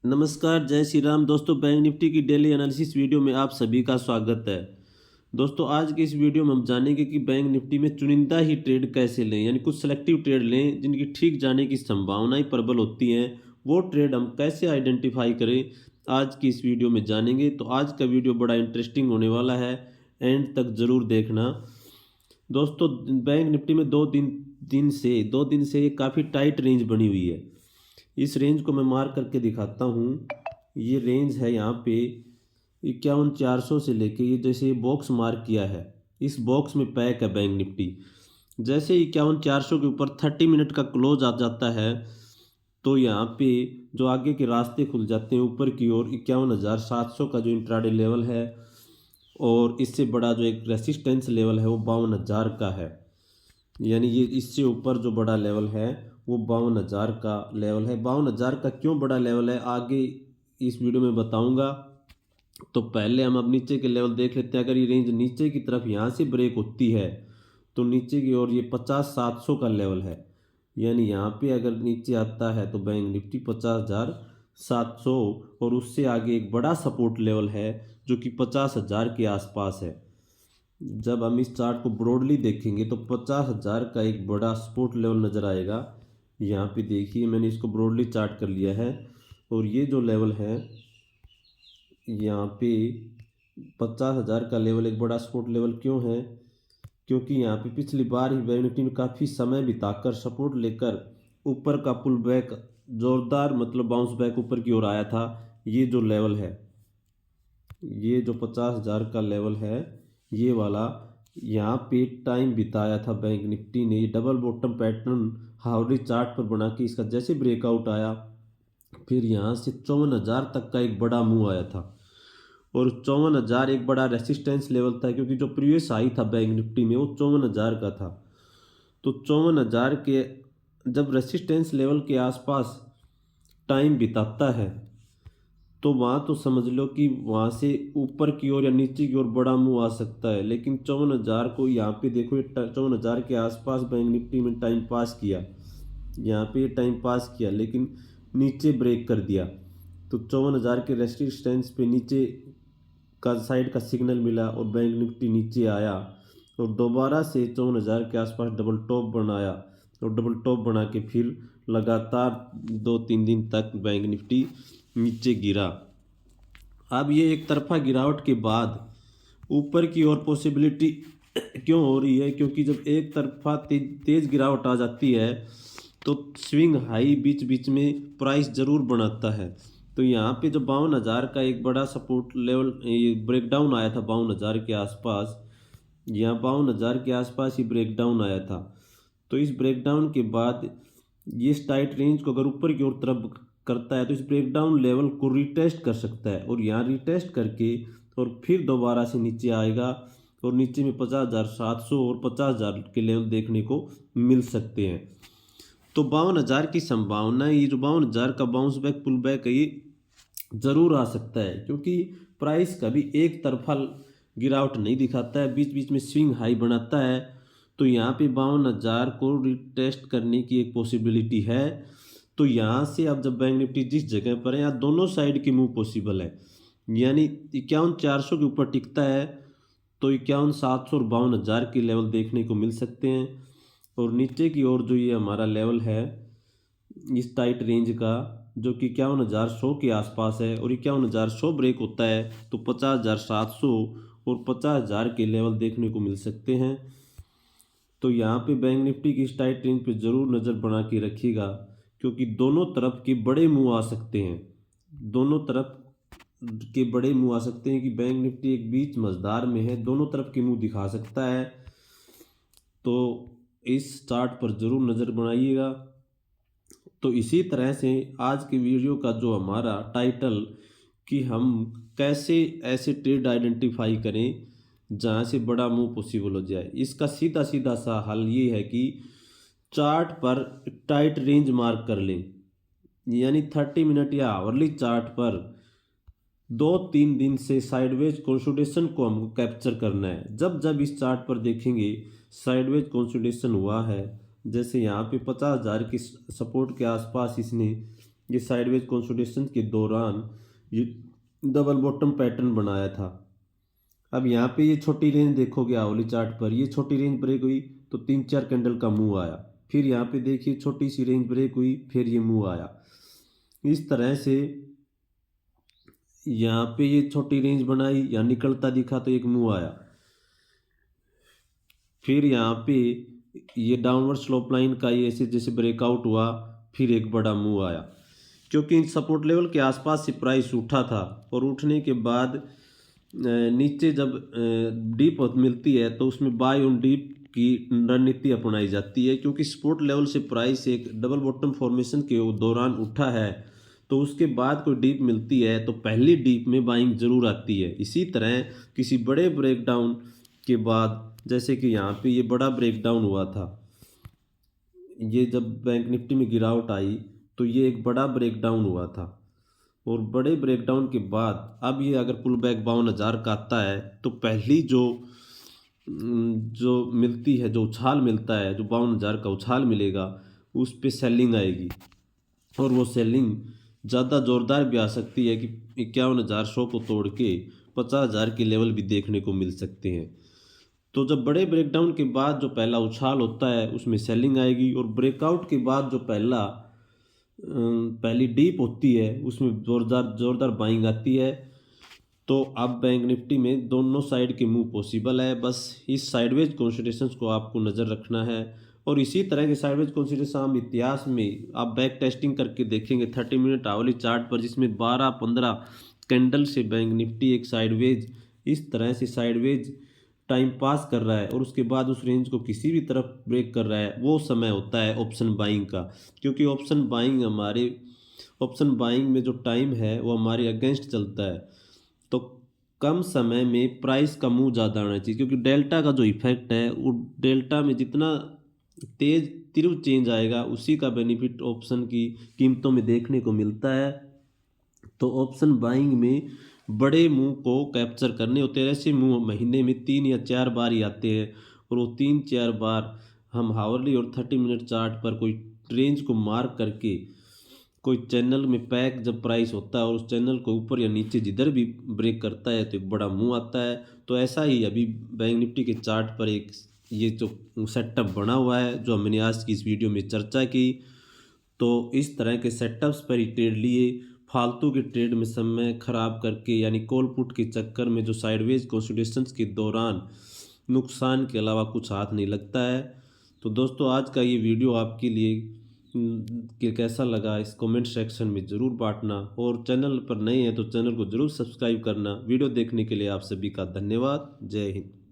नमस्कार, जय श्री राम दोस्तों। बैंक निफ्टी की डेली एनालिसिस वीडियो में आप सभी का स्वागत है। दोस्तों, आज के इस वीडियो में हम जानेंगे कि बैंक निफ्टी में चुनिंदा ही ट्रेड कैसे लें, यानी कुछ सेलेक्टिव ट्रेड लें जिनकी ठीक जाने की संभावनाएं प्रबल होती हैं। वो ट्रेड हम कैसे आइडेंटिफाई करें, आज की इस वीडियो में जानेंगे। तो आज का वीडियो बड़ा इंटरेस्टिंग होने वाला है, एंड तक ज़रूर देखना। दोस्तों, बैंक निफ्टी में दो दिन से काफ़ी टाइट रेंज बनी हुई है। इस रेंज को मैं मार्क करके दिखाता हूँ। ये रेंज है यहाँ पे 51,400 से लेके, ये जैसे बॉक्स मार्क किया है, इस बॉक्स में पैक है बैंक निफ्टी। जैसे 51,400 के ऊपर 30 मिनट का क्लोज आ जाता है, तो यहाँ पे जो आगे के रास्ते खुल जाते हैं ऊपर की ओर 51,700 का जो इंट्राडे लेवल है, और इससे बड़ा जो एक रेसिस्टेंस लेवल है वो 52,000 का है। यानी ये इससे ऊपर जो बड़ा लेवल है वो 52,000 का लेवल है। 52,000 का क्यों बड़ा लेवल है, आगे इस वीडियो में बताऊंगा। तो पहले हम अब नीचे के लेवल देख लेते हैं। अगर ये रेंज नीचे की तरफ यहाँ से ब्रेक होती है तो नीचे की ओर ये 50,700 का लेवल है। यानी यहाँ पे अगर नीचे आता है तो बैंक निफ्टी 50,700, और उससे आगे एक बड़ा सपोर्ट लेवल है जो कि 50,000 के आसपास है। जब हम इस चार्ट को ब्रॉडली देखेंगे तो 50,000 का एक बड़ा सपोर्ट लेवल नज़र आएगा। यहाँ पे देखिए, मैंने इसको ब्रॉडली चार्ट कर लिया है, और ये जो लेवल है यहाँ पे 50,000 का लेवल एक बड़ा सपोर्ट लेवल क्यों है, क्योंकि यहाँ पे पिछली बार ही बैंक निफ्टी में काफ़ी समय बिताकर सपोर्ट लेकर ऊपर का पुल बैक जोरदार, मतलब बाउंस बैक ऊपर की ओर आया था। ये जो लेवल है, ये जो 50,000 का लेवल है, ये वाला, यहाँ पे टाइम बिताया था बैंक निफ्टी ने। ये डबल बॉटम पैटर्न हावरी चार्ट पर बना के इसका जैसे ब्रेकआउट आया, फिर यहाँ से 54,000 तक का एक बड़ा मूव आया था, और 54,000 एक बड़ा रेसिस्टेंस लेवल था, क्योंकि जो प्रीवियस हाई था बैंक निफ्टी में वो 54,000 का था। तो 54,000 के जब रेसिस्टेंस लेवल के आसपास टाइम बिताता है तो वहाँ तो समझ लो कि वहाँ से ऊपर की ओर या नीचे की ओर बड़ा मूव आ सकता है। लेकिन 54,000 को यहाँ पे देखो, ये 54,000 के आसपास बैंक निफ्टी में टाइम पास किया, यहाँ पे ये टाइम पास किया, लेकिन नीचे ब्रेक कर दिया। तो 54,000 के रेसिस्टेंस पे नीचे का साइड का सिग्नल मिला और बैंक निफ्टी नीचे आया, और दोबारा से 54,000 के आसपास डबल टॉप बनाया, और डबल टॉप बना के फिर लगातार 2-3 दिन तक बैंक निफ्टी नीचे गिरा। अब ये एक तरफा गिरावट के बाद ऊपर की ओर पॉसिबिलिटी क्यों हो रही है, क्योंकि जब एक तरफा तेज गिरावट आ जाती है तो स्विंग हाई बीच बीच में प्राइस जरूर बनाता है। तो यहाँ पे जो 52,000 का एक बड़ा सपोर्ट लेवल, ये ब्रेकडाउन आया था 52,000 के आसपास, यहाँ 52,000 के आसपास ही ब्रेकडाउन आया था। तो इस ब्रेकडाउन के बाद ये इस टाइट रेंज को अगर ऊपर की ओर तरफ करता है तो इस ब्रेकडाउन लेवल को रिटेस्ट कर सकता है, और यहाँ रिटेस्ट करके और फिर दोबारा से नीचे आएगा, और नीचे में 50,700 और 50,000 के लेवल देखने को मिल सकते हैं। तो 52,000 की संभावना, ये जो 52,000 का बाउंस बैक पुल बैक है, ये ज़रूर आ सकता है, क्योंकि प्राइस कभी एक तरफा गिरावट नहीं दिखाता है, बीच बीच में स्विंग हाई बनाता है। तो यहाँ पे 52,000 को रिटेस्ट करने की एक पॉसिबिलिटी है। तो यहाँ से अब जब बैंक निफ्टी जिस जगह पर है, यहाँ दोनों साइड की मूव पॉसिबल है। यानी 51,400 के ऊपर टिकता है तो 51,700 और 52,000 के लेवल देखने को मिल सकते हैं, और नीचे की ओर जो ये हमारा लेवल है इस टाइट रेंज का, जो कि 51,100 के आसपास है, और 51,100 ब्रेक होता है तो 50,700 और 50,000 के लेवल देखने को मिल सकते हैं। तो यहाँ पे बैंक निफ्टी की इस टाइट रेंज पे ज़रूर नज़र बना के रखिएगा, क्योंकि दोनों तरफ के बड़े मूव आ सकते हैं। दोनों तरफ के बड़े मूव आ सकते हैं कि बैंक निफ्टी एक बीच मझधार में है, दोनों तरफ के मूव दिखा सकता है। तो इस चार्ट पर ज़रूर नज़र बनाइएगा। तो इसी तरह से आज की वीडियो का जो हमारा टाइटल, कि हम कैसे ऐसे ट्रेड आइडेंटिफाई करें जहाँ से बड़ा मूव पॉसिबल हो जाए, इसका सीधा सीधा सा हल ये है कि चार्ट पर टाइट रेंज मार्क कर लें। यानी 30 मिनट या आवरली चार्ट पर 2-3 दिन से साइडवेज कंसोलिडेशन को हमको कैप्चर करना है। जब जब इस चार्ट पर देखेंगे साइडवेज कंसोलिडेशन हुआ है, जैसे यहाँ पे 50,000 की सपोर्ट के आसपास इसने ये साइडवेज कंसोलिडेशन के दौरान ये डबल बॉटम पैटर्न बनाया था। अब यहाँ पे ये छोटी रेंज देखोगे आवली चार्ट पर, ये छोटी रेंज ब्रेक हुई तो 3-4 कैंडल का मुंह आया, फिर यहाँ पे देखिए छोटी सी रेंज ब्रेक हुई, फिर ये मुंह आया। इस तरह से यहाँ पे ये छोटी रेंज बनाई या निकलता दिखा तो एक मुंह आया, फिर यहाँ पे ये डाउनवर्ड स्लोप लाइन का ये ऐसे जैसे ब्रेकआउट हुआ, फिर एक बड़ा मुंह आया। क्योंकि सपोर्ट लेवल के आसपास से प्राइस उठा था और उठने के बाद नीचे जब डीप मिलती है तो उसमें बाय ऑन डीप की रणनीति अपनाई जाती है। क्योंकि सपोर्ट लेवल से प्राइस एक डबल बॉटम फॉर्मेशन के दौरान उठा है तो उसके बाद कोई डीप मिलती है तो पहली डीप में बाइंग जरूर आती है। इसी तरह किसी बड़े ब्रेकडाउन के बाद, जैसे कि यहाँ पे ये बड़ा ब्रेकडाउन हुआ था, ये जब बैंक निफ्टी में गिरावट आई तो ये एक बड़ा ब्रेकडाउन हुआ था और बड़े ब्रेकडाउन के बाद अब ये अगर पुल बैक 52,000 का आता है तो पहली जो मिलती है, जो उछाल मिलता है, जो 52,000 का उछाल मिलेगा उस पे सेलिंग आएगी और वो सेलिंग ज़्यादा ज़ोरदार भी आ सकती है कि 51,100 को तोड़ के 50,000 के लेवल भी देखने को मिल सकते हैं। तो जब बड़े ब्रेकडाउन के बाद जो पहला उछाल होता है उसमें सेलिंग आएगी और ब्रेकआउट के बाद जो पहली डीप होती है उसमें ज़ोरदार बाइंग आती है। तो अब बैंक निफ्टी में दोनों साइड के मूव पॉसिबल है, बस इस साइडवेज कंसिडरेशंस को आपको नज़र रखना है। और इसी तरह के साइडवेज कंसिडरेशन हम इतिहास में आप बैक टेस्टिंग करके देखेंगे 30 मिनट आवली चार्ट पर, जिसमें 12-15 कैंडल से बैंक निफ्टी एक साइडवेज इस तरह से साइडवेज टाइम पास कर रहा है और उसके बाद उस रेंज को किसी भी तरफ ब्रेक कर रहा है, वो समय होता है ऑप्शन बाइंग का। क्योंकि ऑप्शन बाइंग में जो टाइम है वो हमारे अगेंस्ट चलता है, तो कम समय में प्राइस का मूव ज़्यादा आना चाहिए। क्योंकि डेल्टा का जो इफेक्ट है वो डेल्टा में जितना तेज तीव्र चेंज आएगा उसी का बेनिफिट ऑप्शन की कीमतों में देखने को मिलता है। तो ऑप्शन बाइंग में बड़े मूव को कैप्चर करने होते हैं। ऐसे मूव महीने में 3 या 4 बार ही आते हैं और वो 3-4 बार हम हावरली और 30 मिनट चार्ट पर कोई रेंज को मार्क करके कोई चैनल में पैक जब प्राइस होता है और उस चैनल को ऊपर या नीचे जिधर भी ब्रेक करता है तो एक बड़ा मुंह आता है। तो ऐसा ही अभी बैंक निफ्टी के चार्ट पर एक ये जो सेटअप बना हुआ है जो हमने आज की इस वीडियो में चर्चा की। तो इस तरह के सेटअप्स पर ही ट्रेड लिए, फालतू के ट्रेड में समय खराब करके यानी कॉल पुट के चक्कर में जो साइडवेज कंसोलिडेशंस के दौरान नुकसान के अलावा कुछ हाथ नहीं लगता है। तो दोस्तों आज का ये वीडियो आपके लिए कि कैसा लगा इस कमेंट सेक्शन में ज़रूर बांटना और चैनल पर नए हैं तो चैनल को ज़रूर सब्सक्राइब करना। वीडियो देखने के लिए आप सभी का धन्यवाद। जय हिंद।